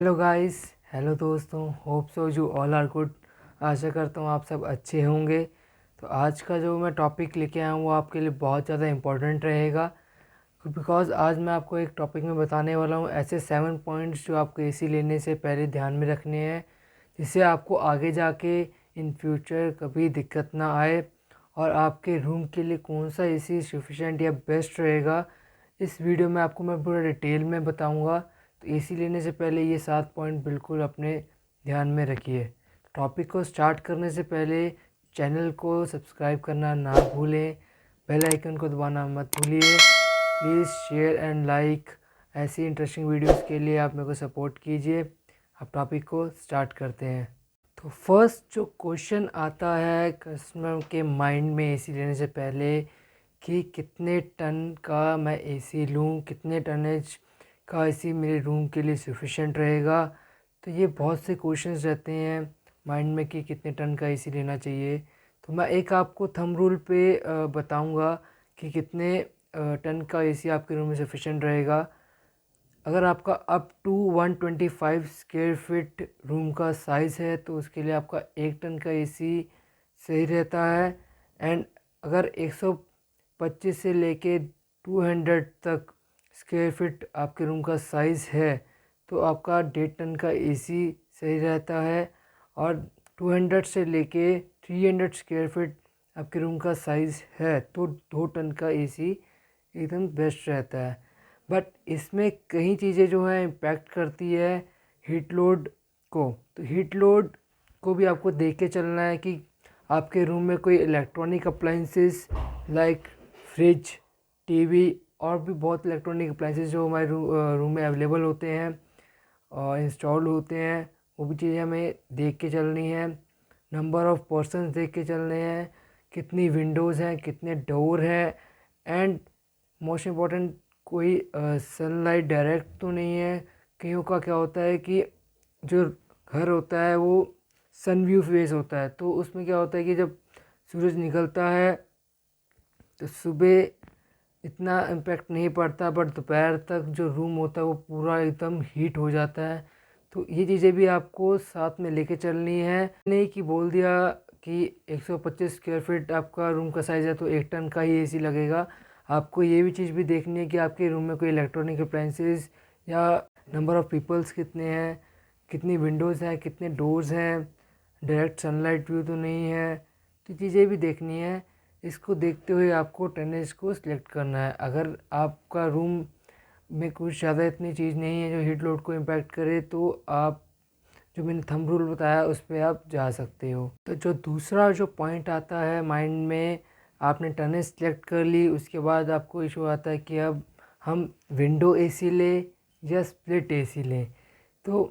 Hello guys. Hello दोस्तों, hope so you all are good. आशा करता हूँ आप सब अच्छे होंगे। तो आज का जो मैं टॉपिक लेके आया हूँ वो आपके लिए बहुत ज़्यादा इम्पोर्टेंट रहेगा, बिकॉज़ आज मैं आपको एक टॉपिक में बताने वाला हूँ ऐसे 7 पॉइंट्स जो आपको एसी लेने से पहले ध्यान में रखने हैं, जिससे आपको आगे जाके इन फ्यूचर कभी दिक्कत ना आए और आपके रूम के लिए कौन सा एसी सफिशेंट या बेस्ट रहेगा। इस वीडियो में आपको मैं पूरा डिटेल में बताऊंगा। तो एसी लेने से पहले ये 7 पॉइंट बिल्कुल अपने ध्यान में रखिए। टॉपिक को स्टार्ट करने से पहले चैनल को सब्सक्राइब करना ना भूलें, बेल आइकन को दबाना मत भूलिए। Please share and like. ऐसी इंटरेस्टिंग वीडियोस के लिए आप मेरे को सपोर्ट कीजिए। अब टॉपिक को स्टार्ट करते हैं। तो फर्स्ट जो क्वेश्चन आता है कस्टमर के माइंड में एसी लेने से पहले कि कितने टन का मैं एसी लूँ, कितने टनेज का एसी मेरे रूम के लिए सफिशेंट रहेगा। तो ये बहुत से क्वेश्चंस रहते हैं माइंड में कि कितने टन का एसी लेना चाहिए। तो मैं एक आपको थंब रूल पे बताऊंगा कि कितने टन का एसी आपके रूम में सफिशेंट रहेगा। अगर आपका up to 125 square feet room का साइज़ है तो उसके लिए आपका 1 टन का एसी सही रहता है। एंड अगर 125 से लेके 200 तक स्क्वायर फीट आपके रूम का साइज़ है तो आपका 1.5 टन का एसी सही रहता है। और 200 से लेके 300 स्क्वायर फीट आपके रूम का साइज़ है तो 2 टन का एसी एकदम बेस्ट रहता है। बट इसमें कई चीज़ें जो हैं इम्पैक्ट करती है हीट लोड को। तो हीट लोड को भी आपको देख के चलना है कि आपके रूम में कोई electronic appliances like fridge, TV और भी बहुत इलेक्ट्रॉनिक अप्लाइंसेस जो हमारे रूम में अवेलेबल होते हैं और इंस्टॉल होते हैं, वो भी चीज़ें हमें देख के चलनी है। नंबर ऑफ़ पर्सन्स देख के चलने हैं, कितनी विंडोज़ हैं, कितने डोर हैं। एंड मोस्ट इम्पॉर्टेंट, कोई सनलाइट डायरेक्ट तो नहीं है। कईयों का क्या होता है कि जो घर होता है वो सन व्यू फेस होता है, तो उसमें क्या होता है कि जब सूरज निकलता है तो सुबह इतना इम्पैक्ट नहीं पड़ता, बट दोपहर तक जो रूम होता है वो पूरा एकदम हीट हो जाता है। तो ये चीज़ें भी आपको साथ में लेके चलनी है। नहीं कि बोल दिया कि 125 स्क्वायर फीट आपका रूम का साइज़ है तो 1 टन का ही एसी लगेगा। आपको ये भी चीज़ भी देखनी है कि आपके रूम में कोई इलेक्ट्रॉनिक अप्लाइंसेस या नंबर ऑफ़ पीपल्स कितने हैं, कितनी विंडोज़ हैं, कितने डोर्स हैं, डायरेक्ट सनलाइट व्यू तो नहीं है। तो चीज़ें भी देखनी है। इसको देखते हुए आपको टेनिस को सिलेक्ट करना है। अगर आपका रूम में कुछ ज़्यादा इतनी चीज़ नहीं है जो हीट लोड को इम्पैक्ट करे तो आप जो मैंने थंब रूल बताया उस पर आप जा सकते हो। तो जो दूसरा जो पॉइंट आता है माइंड में, आपने टेनिस सिलेक्ट कर ली, उसके बाद आपको इशू आता है कि अब हम विंडो एसी लें या स्प्लिट एसी लें। तो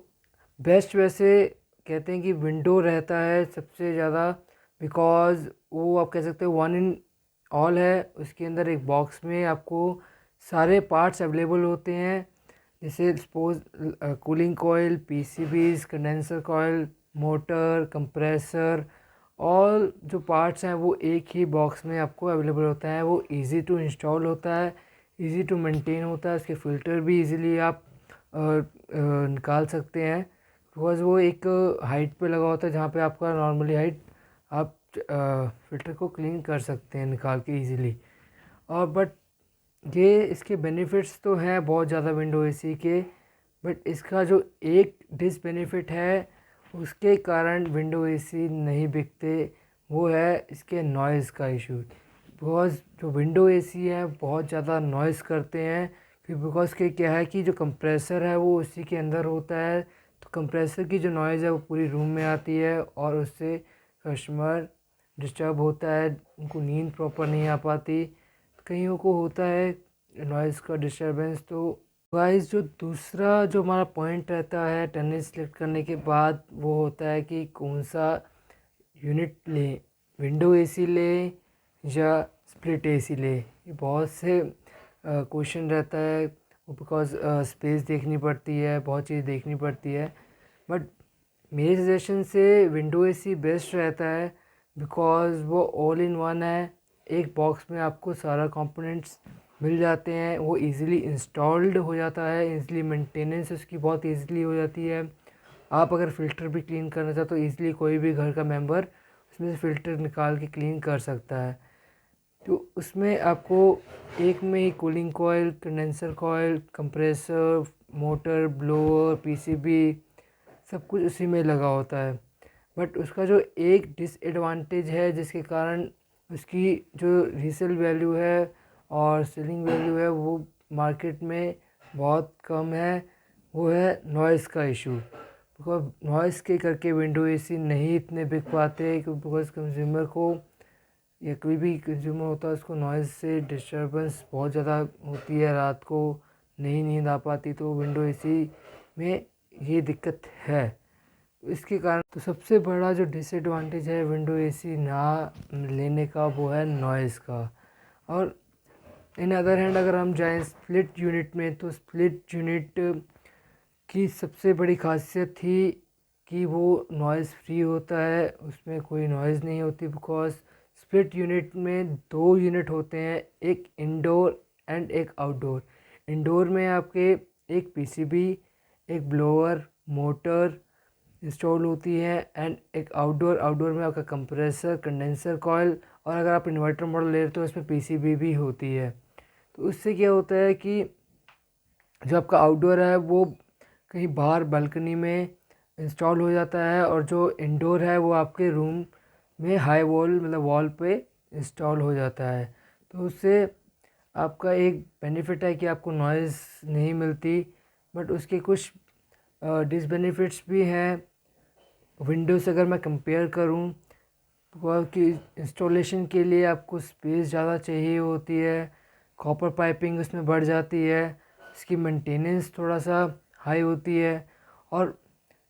बेस्ट वैसे कहते हैं कि विंडो रहता है सबसे ज़्यादा, बिकॉज़ वो आप कह सकते हो वन इन ऑल है। उसके अंदर एक बॉक्स में आपको सारे पार्ट्स अवेलेबल होते हैं, जैसे सपोज कूलिंग कोयल, पीसीबीज, कंडेंसर कोयल, मोटर, कंप्रेसर, ऑल जो पार्ट्स हैं वो एक ही बॉक्स में आपको अवेलेबल होता है। वो इजी टू इंस्टॉल होता है, इजी टू मेंटेन होता है। उसके फ़िल्टर भी इजीली आप निकाल सकते हैं, बिकॉज़ वो एक हाइट पे लगा होता है जहाँ पे आपका नॉर्मली हाइट आप फ़िल्टर को क्लीन कर सकते हैं निकाल के इजीली। और बट ये इसके बेनिफिट्स तो हैं बहुत ज़्यादा विंडो एसी के, बट इसका जो एक डिसबेनिफिट है उसके कारण विंडो एसी नहीं बिकते, वो है इसके नॉइज़ का इशू। बिकॉज़ जो विंडो एसी है बहुत ज़्यादा नॉइज़ करते हैं, क्योंकि बिकॉज़ के क्या है कि जो कंप्रेसर है वो उसी के अंदर होता है। तो कंप्रेसर की जो नॉइज़ है वो पूरी रूम में आती है और उससे कस्टमर डिस्टर्ब होता है, उनको नींद प्रॉपर नहीं आ पाती। कईयों को होता है नॉइज़ का डिस्टर्बेंस। तो गाइस जो दूसरा जो हमारा पॉइंट रहता है टेनिस सेलेक्ट करने के बाद वो होता है कि कौन सा यूनिट लें, विंडो एसी लें या स्प्लिट एसी लें। ये बहुत से क्वेश्चन रहता है, बिकॉज स्पेस देखनी पड़ती है, बहुत चीज़ देखनी पड़ती है। बट मेरे सजेशन से विंडो एसी बेस्ट रहता है, बिकॉज़ वो ऑल इन वन है। एक बॉक्स में आपको सारा कंपोनेंट्स मिल जाते हैं, वो इजीली इंस्टॉल्ड हो जाता है, इजीली मेंटेनेंस उसकी बहुत इजीली हो जाती है। आप अगर फ़िल्टर भी क्लीन करना चाहो तो इजीली कोई भी घर का मेंबर उसमें से फ़िल्टर निकाल के क्लीन कर सकता है। तो उसमें आपको एक में ही cooling coil, condenser coil, compressor, motor, blower, PCB सब कुछ उसी में लगा होता है। बट उसका जो एक डिसएडवांटेज है जिसके कारण उसकी जो रीसेल वैल्यू है और सेलिंग वैल्यू है वो मार्केट में बहुत कम है, वो है नॉइज़ का इशू। बिकॉज नॉइज़ के करके विंडो एसी नहीं इतने बिक पाते, बिकॉज कंज्यूमर को या कोई भी कंज्यूमर होता है उसको नॉइज़ से डिस्टर्बेंस बहुत ज़्यादा होती है, रात को नहीं नींद आ पाती, तो विंडो एसी में ये दिक्कत है। इसके कारण तो सबसे बड़ा जो डिसएडवांटेज है विंडो एसी ना लेने का वो है नॉइज़ का। और इन अदर हैंड अगर हम जाएं स्प्लिट यूनिट में, तो स्प्लिट यूनिट की सबसे बड़ी खासियत थी कि वो नॉइज़ फ्री होता है, उसमें कोई नॉइज़ नहीं होती। बिकॉज स्प्लिट यूनिट में दो यूनिट होते हैं, एक इंडोर एंड एक आउटडोर। इंडोर में आपके एक पीसीबी, एक ब्लोअर, मोटर इंस्टॉल होती है, एंड एक आउटडोर में आपका कंप्रेसर, कंडेंसर कॉइल, और अगर आप इन्वर्टर मॉडल ले रहे हो तो उसमें पीसीबी भी होती है। तो उससे क्या होता है कि जो आपका आउटडोर है वो कहीं बाहर बालकनी में इंस्टॉल हो जाता है, और जो इंडोर है वो आपके रूम में हाई वॉल मतलब वॉल पे इंस्टॉल हो जाता है। तो उससे आपका एक बेनिफिट है कि आपको नॉइज़ नहीं मिलती, बट उसके कुछ डिसबेनिफिट्स भी हैं। विंडो से अगर मैं कंपेयर करूं कि इंस्टॉलेशन के लिए आपको स्पेस ज़्यादा चाहिए होती है, कॉपर पाइपिंग उसमें बढ़ जाती है, इसकी मेंटेनेंस थोड़ा सा हाई होती है, और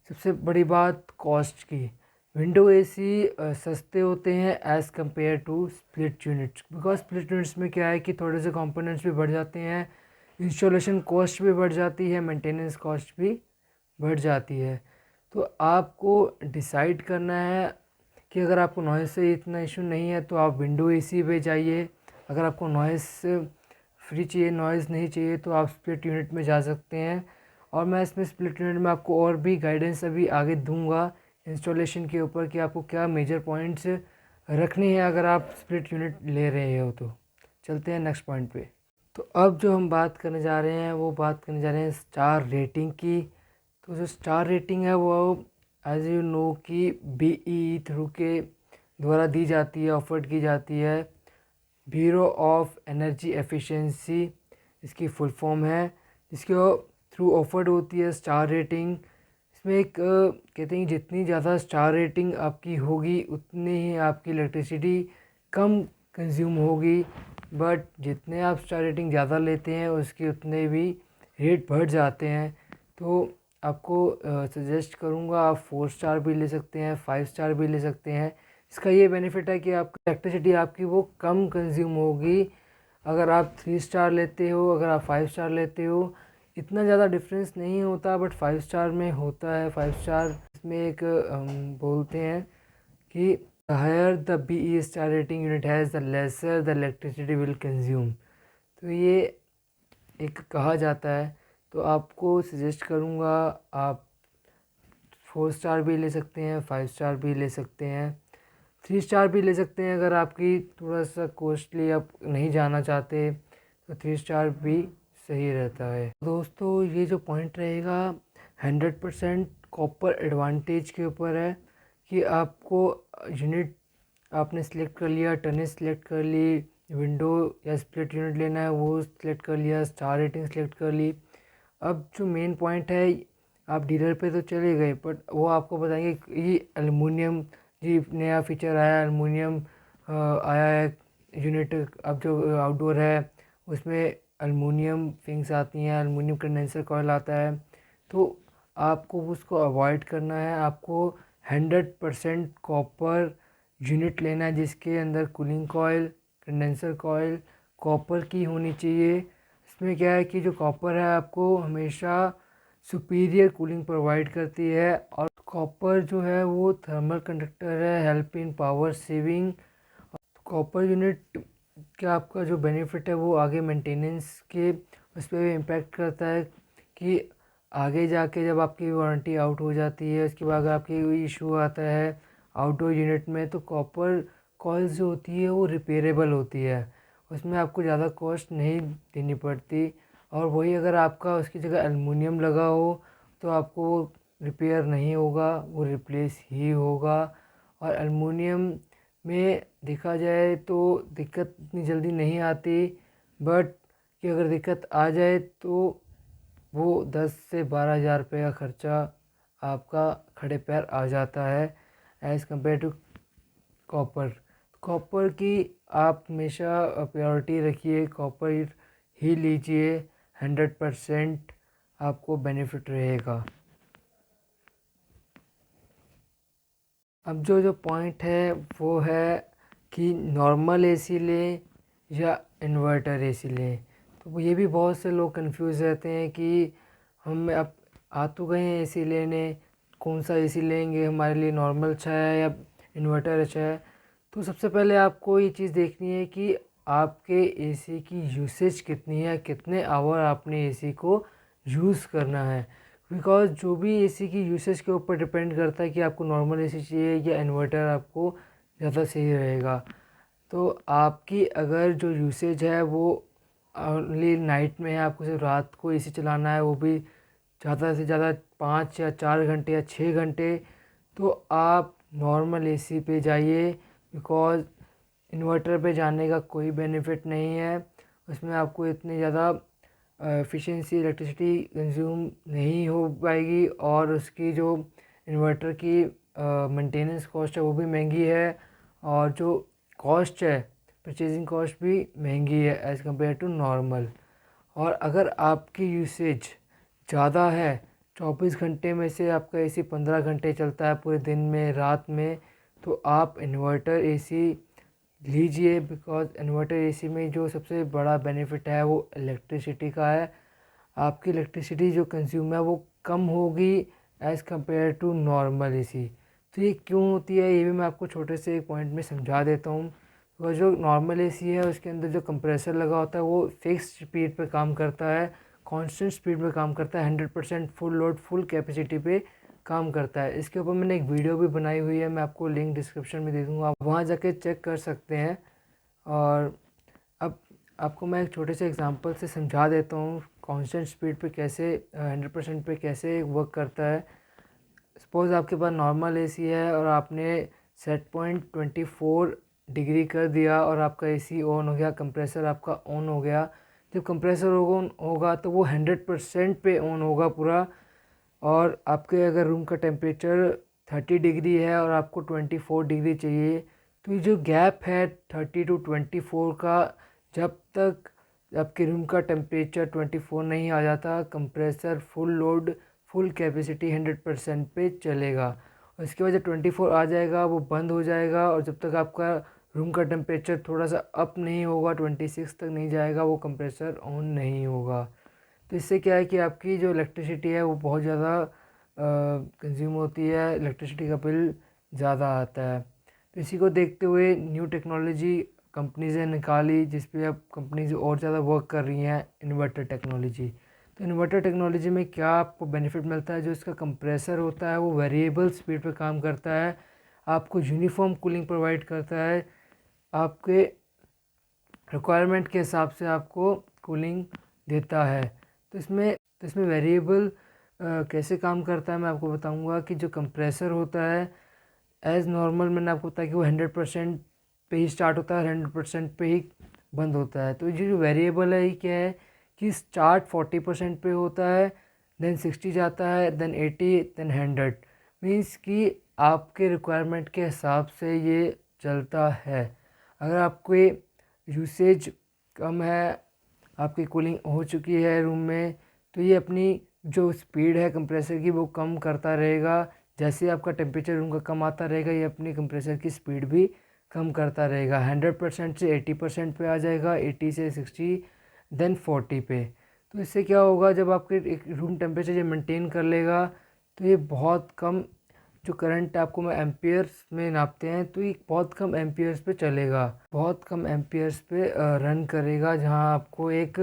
सबसे बड़ी बात कॉस्ट की। विंडो एसी सस्ते होते हैं as compare to split units. Because split units में क्या है कि थोड़े से कंपोनेंट्स भी बढ़ जाते हैं, इंस्टॉलेशन कॉस्ट भी बढ़ जाती है, मेंटेनेंस कॉस्ट भी बढ़ जाती है। तो आपको डिसाइड करना है कि अगर आपको नॉइज़ से इतना इशू नहीं है तो आप विंडो एसी पे जाइए। अगर आपको नॉइज़ फ्री चाहिए, नॉइज़ नहीं चाहिए, तो आप स्प्लिट यूनिट में जा सकते हैं। और मैं इसमें स्प्लिट यूनिट में आपको और भी गाइडेंस अभी आगे दूंगा इंस्टॉलेशन के ऊपर कि आपको क्या मेजर पॉइंट्स रखने हैं अगर आप स्प्लिट यूनिट ले रहे हो। तो चलते हैं नेक्स्ट पॉइंट पे। तो अब जो हम बात करने जा रहे हैं वो बात करने जा रहे हैं स्टार रेटिंग की। तो जो स्टार रेटिंग है वो एज यू नो कि BEE थ्रू के द्वारा दी जाती है, ऑफर्ड की जाती है। ब्यूरो ऑफ एनर्जी एफिशिएंसी इसकी फुल फॉर्म है, जिसके थ्रू ऑफर्ड होती है स्टार रेटिंग। इसमें एक कहते हैं जितनी ज़्यादा स्टार रेटिंग आपकी होगी उतनी ही आपकी इलेक्ट्रिसिटी कम कंज्यूम होगी, बट जितने आप स्टार रेटिंग ज़्यादा लेते हैं उसके उतने भी रेट बढ़ जाते हैं। तो आपको सजेस्ट करूँगा आप 4 स्टार भी ले सकते हैं, 5 स्टार भी ले सकते हैं। इसका ये बेनिफिट है कि आपकी इलेक्ट्रिसिटी आपकी वो कम कंज्यूम होगी। अगर आप 3 स्टार लेते हो, अगर आप 5 स्टार लेते हो, इतना ज़्यादा डिफरेंस नहीं होता, बट 5 स्टार में होता है। 5 स्टार में एक बोलते हैं कि higher the BE star rating unit has the lesser the electricity will consume. तो ये एक कहा जाता है। तो आपको सजेस्ट करूँगा आप 4 स्टार भी ले सकते हैं, 5 स्टार भी ले सकते हैं, 3 स्टार भी ले सकते हैं। अगर आपकी थोड़ा सा कॉस्टली आप नहीं जाना चाहते तो 3 स्टार भी सही रहता है। दोस्तों ये जो पॉइंट रहेगा 100% कॉपर एडवांटेज के ऊपर है कि आपको यूनिट आपने सिलेक्ट कर लिया, टनेज सिलेक्ट कर ली, विंडो या स्प्लिट यूनिट लेना है वो सिलेक्ट कर लिया, स्टार रेटिंग सिलेक्ट कर ली। अब जो मेन पॉइंट है, आप डीलर पे तो चले गए बट वो आपको बताएंगे कि ये एलुमिनियम, जी नया फीचर आया एलुमिनियम आया है यूनिट। अब जो आउटडोर है उसमें एलुमिनियम फिंग्स आती हैं, एलुमिनियम कंडेंसर कॉइल आता है। तो आपको उसको अवॉइड करना है, आपको 100% कॉपर यूनिट लेना है जिसके अंदर cooling coil, condenser coil copper की होनी चाहिए। इसमें क्या है कि जो कॉपर है आपको हमेशा सुपीरियर कूलिंग प्रोवाइड करती है, और कॉपर जो है वो थर्मल कंडक्टर है, help in power saving. Copper unit क्या आपका जो बेनिफिट है वो आगे मेंटेनेंस के उस पर भी इम्पेक्ट करता है कि आगे जाके जब आपकी वारंटी आउट हो जाती है, उसके बाद अगर आपकी कोई इशू आता है आउटडोर यूनिट में, तो कॉपर कॉइल्स जो होती है वो रिपेयरेबल होती है, उसमें आपको ज़्यादा कॉस्ट नहीं देनी पड़ती। और वही अगर आपका उसकी जगह एलुमिनियम लगा हो तो आपको वो रिपेयर नहीं होगा, वो रिप्लेस ही होगा। और एलुमिनियम में देखा जाए तो दिक्कत इतनी जल्दी नहीं आती, बट कि अगर दिक्कत आ जाए तो वो 10 से 12 हज़ार रुपये का खर्चा आपका खड़े पैर आ जाता है as compare to copper. Copper की आप हमेशा प्रायोरिटी रखिए, कॉपर ही लीजिए, 100% आपको बेनिफिट रहेगा। अब जो जो पॉइंट है वो है कि नॉर्मल एसी लें या इन्वर्टर एसी लें। तो ये भी बहुत से लोग कंफ्यूज रहते हैं कि हम अब आ तो गए हैं एसी लेने, कौन सा एसी लेंगे, हमारे लिए नॉर्मल अच्छा है या इन्वर्टर अच्छा है। तो सबसे पहले आपको ये चीज़ देखनी है कि आपके एसी की यूसेज कितनी है, कितने आवर आपने एसी को यूज़ करना है। बिकॉज़ जो भी एसी की यूसेज के ऊपर डिपेंड करता है कि आपको नॉर्मल एसी चाहिए या इन्वर्टर आपको ज़्यादा सही रहेगा। तो आपकी अगर जो यूसेज है वो ओनली नाइट में है, आपको सिर्फ रात को एसी चलाना है, वो भी ज़्यादा से ज़्यादा 5 या 4 घंटे या 6 घंटे, तो आप नॉर्मल एसी पे जाइए। बिकॉज़ इन्वर्टर पे जाने का कोई बेनिफिट नहीं है, उसमें आपको इतनी ज़्यादा एफिशिएंसी इलेक्ट्रिसिटी कंज्यूम नहीं हो पाएगी, और उसकी जो इन्वर्टर की मेंटेनेंस कॉस्ट है वो भी महंगी है, और जो कॉस्ट है परचेजिंग कॉस्ट भी महंगी है एज़ कम्पेयर टू नॉर्मल। और अगर आपकी यूसेज ज़्यादा है, 24 घंटे में से आपका एसी 15 घंटे चलता है पूरे दिन में रात में, तो आप इन्वर्टर एसी लीजिए। बिकॉज़ इन्वर्टर एसी में जो सबसे बड़ा बेनिफिट है वो इलेक्ट्रिसिटी का है। आपकी इलेक्ट्रिसिटी जो कंज्यूम है वो कम होगी as compare to normal AC. तो ये क्यों होती है ये भी मैं आपको छोटे से एक पॉइंट में समझा देता हूँ। और जो नॉर्मल एसी है उसके अंदर जो कंप्रेसर लगा होता है वो फिक्स स्पीड पे काम करता है, कांस्टेंट स्पीड पे काम करता है, 100% फुल लोड फुल कैपेसिटी पे काम करता है। इसके ऊपर मैंने एक वीडियो भी बनाई हुई है, मैं आपको लिंक डिस्क्रिप्शन में दे दूँगा, आप वहाँ जाके चेक कर सकते हैं। और अब आपको मैं एक छोटे से एग्जांपल से समझा देता हूँ कांस्टेंट स्पीड पे कैसे 100% पे कैसे वर्क करता है। सपोज़ आपके पास नॉर्मल एसी है और आपने सेट पॉइंट 24 डिग्री कर दिया और आपका एसी ऑन हो गया, कंप्रेसर आपका ऑन हो गया। जब कंप्रेसर ऑन होगा तो वो 100% पे ऑन होगा पूरा। और आपके अगर रूम का टेम्परेचर 30 डिग्री है और आपको 24 डिग्री चाहिए, तो ये जो गैप है 30 to 24 का, जब तक आपके रूम का टेम्परेचर 24 नहीं आ जाता, compressor full load full capacity 100% पे चलेगा। उसके बाद जब 24 आ जाएगा वो बंद हो जाएगा, और जब तक आपका रूम का टेम्परेचर थोड़ा सा अप नहीं होगा, 26 तक नहीं जाएगा, वो कंप्रेसर ऑन नहीं होगा। तो इससे क्या है कि आपकी जो इलेक्ट्रिसिटी है वो बहुत ज़्यादा कंज्यूम होती है, इलेक्ट्रिसिटी का बिल ज़्यादा आता है। तो इसी को देखते हुए न्यू टेक्नोलॉजी कंपनीज़ ने निकाली, जिस पे अब कंपनीज और ज़्यादा वर्क कर रही हैं, इन्वर्टर टेक्नोलॉजी। तो इन्वर्टर टेक्नोलॉजी में क्या आपको बेनिफिट मिलता है, जो इसका कंप्रेसर होता है वो वेरिएबल स्पीड पे काम करता है, आपको यूनिफॉर्म कूलिंग प्रोवाइड करता है, आपके रिक्वायरमेंट के हिसाब से आपको कूलिंग देता है। तो इसमें वेरिएबल कैसे काम करता है मैं आपको बताऊंगा। कि जो कंप्रेसर होता है एज़ नॉर्मल मैंने आपको बताया कि वो 100% पे ही स्टार्ट होता है, 100% पे ही बंद होता है। तो ये जो वेरिएबल है ये क्या है कि स्टार्ट 40% पे होता है, देन 60 जाता है, देन 80, देन 100। मीन्स कि आपके रिक्वायरमेंट के हिसाब से ये चलता है। अगर आपके यूसेज कम है, आपकी कूलिंग हो चुकी है रूम में, तो ये अपनी जो स्पीड है कंप्रेसर की वो कम करता रहेगा। जैसे आपका टेम्परेचर रूम का कम आता रहेगा, ये अपनी कंप्रेसर की स्पीड भी कम करता रहेगा। 100% से 80% पे आ जाएगा, 80 से 60, देन 40 पे। तो इससे क्या होगा, जब आपके एक रूम टेम्परेचर ये मेंटेन कर लेगा तो ये बहुत कम जो करंट आपको मैं एम्पियर्स में नापते हैं, तो ये बहुत कम एम्पियर्स पे चलेगा, बहुत कम एम्पियर्स पे रन करेगा, जहां आपको एक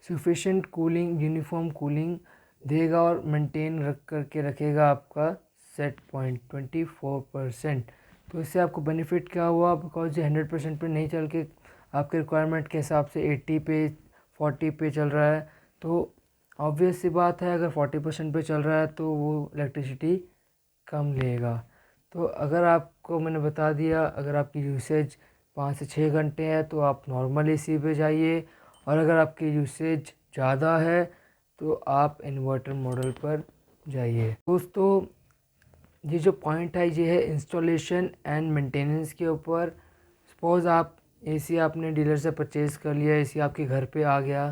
सफिशेंट कूलिंग, यूनिफॉर्म कूलिंग देगा और मेंटेन रख करके रखेगा आपका सेट पॉइंट 24%। तो इससे आपको बेनिफिट क्या हुआ, बिकॉज ये 100% पे नहीं चल के आपके रिक्वायरमेंट के हिसाब से 80 पे 40 पे चल रहा है, तो ऑब्वियस सी बात है अगर 40% पे चल रहा है तो वो इलेक्ट्रिसिटी कम लेगा। तो अगर आपको मैंने बता दिया, अगर आपकी यूसेज 5 से 6 घंटे है तो आप नॉर्मल एसी पे जाइए, और अगर आपकी यूसेज ज़्यादा है तो आप इन्वर्टर मॉडल पर जाइए। दोस्तों, ये जो पॉइंट है ये है इंस्टॉलेशन एंड मेंटेनेंस के ऊपर। सपोज़ आप एसी आपने डीलर से परचेज़ कर लिया, एसी आपके घर पे आ गया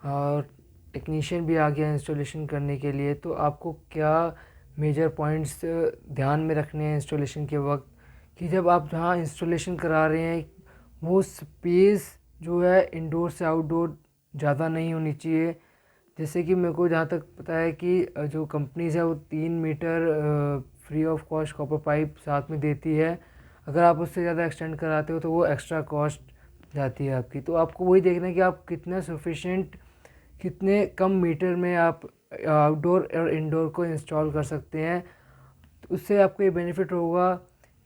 और टेक्नीशियन भी आ गया इंस्टॉलेशन करने के लिए, तो आपको क्या मेजर पॉइंट्स ध्यान में रखने हैं इंस्टॉलेशन के वक्त, कि जब आप जहाँ इंस्टॉलेशन करा रहे हैं वो स्पेस जो है इंडोर से आउटडोर ज़्यादा नहीं होनी चाहिए। जैसे कि मेरे को जहाँ तक पता है कि जो कंपनीज़ है वो 3 metre free of cost copper pipe साथ में देती है। अगर आप उससे ज़्यादा एक्सटेंड कराते हो तो वो एक्स्ट्रा कॉस्ट जाती है आपकी। तो आपको वही देखना है कि आप कितना सफिशेंट, कितने कम मीटर में आप आउटडोर और इंडोर को इंस्टॉल कर सकते हैं। तो उससे आपको ये बेनिफिट होगा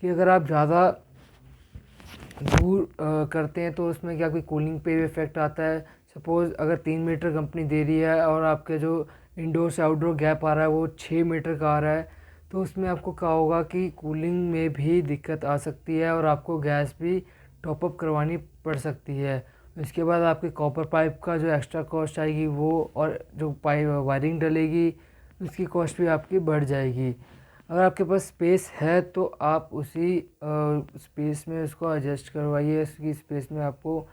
कि अगर आप ज़्यादा दूर करते हैं तो उसमें क्या कोई कूलिंग पे भी इफ़ेक्ट आता है। सपोज़ अगर 3 मीटर कंपनी दे रही है और आपके जो इंडोर से आउटडोर गैप आ रहा है वो 6 मीटर का आ रहा है, तो उसमें आपको क्या होगा कि कूलिंग में भी दिक्कत आ सकती है और आपको गैस भी टॉपअप करवानी पड़ सकती है। इसके बाद आपके कॉपर पाइप का जो एक्स्ट्रा कॉस्ट आएगी वो, और जो पाइप वायरिंग डलेगी उसकी कॉस्ट भी आपकी बढ़ जाएगी। अगर आपके पास स्पेस है तो आप उसी स्पेस में उसको एडजस्ट करवाइए। उसकी स्पेस में आपको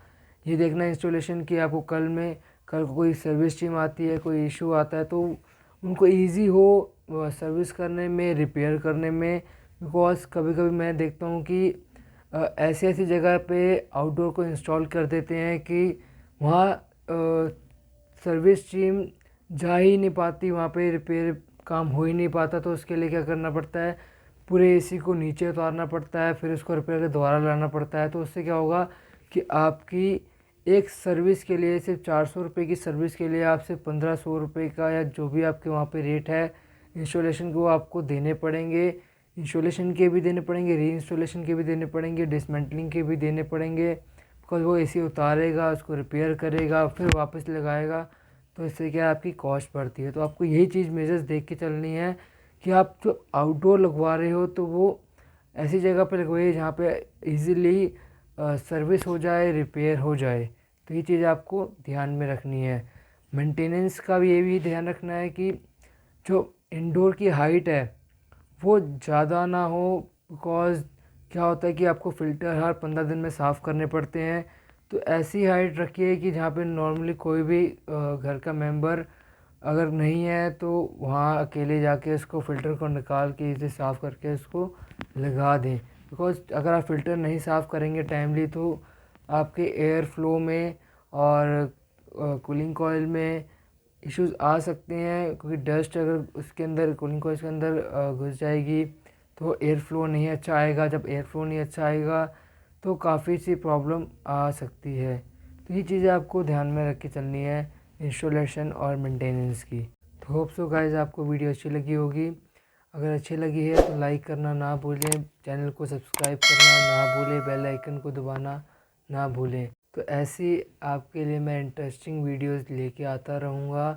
ये देखना इंस्टॉलेशन कि आपको कल को कोई सर्विस टीम आती है, कोई इशू आता है तो उनको इजी हो सर्विस करने में, रिपेयर करने में। बिकॉज कभी कभी मैं देखता हूँ कि ऐसी ऐसी जगह पे आउटडोर को इंस्टॉल कर देते हैं कि वहाँ सर्विस टीम जा ही नहीं पाती, वहाँ पे रिपेयर काम हो ही नहीं पाता। तो उसके लिए क्या करना पड़ता है, पूरे एसी को नीचे उतारना पड़ता है, फिर उसको रिपेयर के दोबारा लाना पड़ता है। तो उससे क्या होगा कि आपकी एक सर्विस के लिए, सिर्फ 400 रुपये की सर्विस के लिए आपसे 1500 रुपये का या जो भी आपके वहाँ पे रेट है इंस्टॉलेशन को आपको देने पड़ेंगे। इंस्टॉलेशन के भी देने पड़ेंगे, री इंस्टॉलेशन के भी देने पड़ेंगे, डिसमेंटलिंग के भी देने पड़ेंगे। बिकॉज वो एसी उतारेगा, उसको रिपेयर करेगा, फिर वापस लगाएगा, तो इससे क्या आपकी कॉस्ट बढ़ती है। तो आपको यही चीज़ मेजर्स देख के चलनी है कि आप जो आउटडोर लगवा रहे हो तो वो ऐसी जगह पर लगवाइए जहाँ पे इजीली सर्विस हो जाए, रिपेयर हो जाए। तो ये चीज़ आपको ध्यान में रखनी है। मेंटेनेंस का भी ये भी ध्यान रखना है कि जो इंडोर की हाइट है वो ज़्यादा ना हो। बिकॉज क्या होता है कि आपको फ़िल्टर हर 15 दिन में साफ़ करने पड़ते हैं। तो ऐसी हाइट रखिए कि जहाँ पे नॉर्मली कोई भी घर का मेंबर अगर नहीं है तो वहाँ अकेले जाके उसको फ़िल्टर को निकाल के इसे साफ़ करके उसको लगा दें। बिकॉज अगर आप फ़िल्टर नहीं साफ़ करेंगे टाइमली तो आपके एयर फ्लो में और कूलिंग कॉइल में इश्यूज़ आ सकते हैं, क्योंकि डस्ट अगर उसके अंदर कूलिंग कॉइल के अंदर घुस जाएगी तो एयर फ्लो नहीं अच्छा आएगा। जब एयर फ्लो नहीं अच्छा आएगा तो काफ़ी सी प्रॉब्लम आ सकती है। तो ये चीज़ें आपको ध्यान में रख के चलनी है इंस्टॉलेशन और मेंटेनेंस की। तो होप सो गाइस आपको वीडियो अच्छी लगी होगी। अगर अच्छी लगी है तो लाइक करना ना भूलें, चैनल को सब्सक्राइब करना ना भूलें, बेल आइकन को दबाना ना भूलें। तो ऐसी आपके लिए मैं इंटरेस्टिंग वीडियोस लेके आता रहूँगा।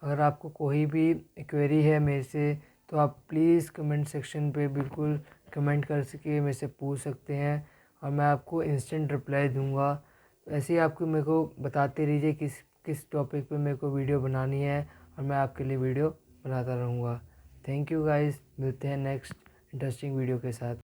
अगर आपको कोई भी क्वेरी है मेरे से तो आप प्लीज़ कमेंट सेक्शन पे बिल्कुल कमेंट कर सके मेरे से पूछ सकते हैं और मैं आपको इंस्टेंट रिप्लाई दूंगा। ऐसे ही आपको मेरे को बताते रहिए किस किस टॉपिक पे मेरे को वीडियो बनानी है और मैं आपके लिए वीडियो बनाता रहूँगा। थैंक यू गाइस, मिलते हैं नेक्स्ट इंटरेस्टिंग वीडियो के साथ।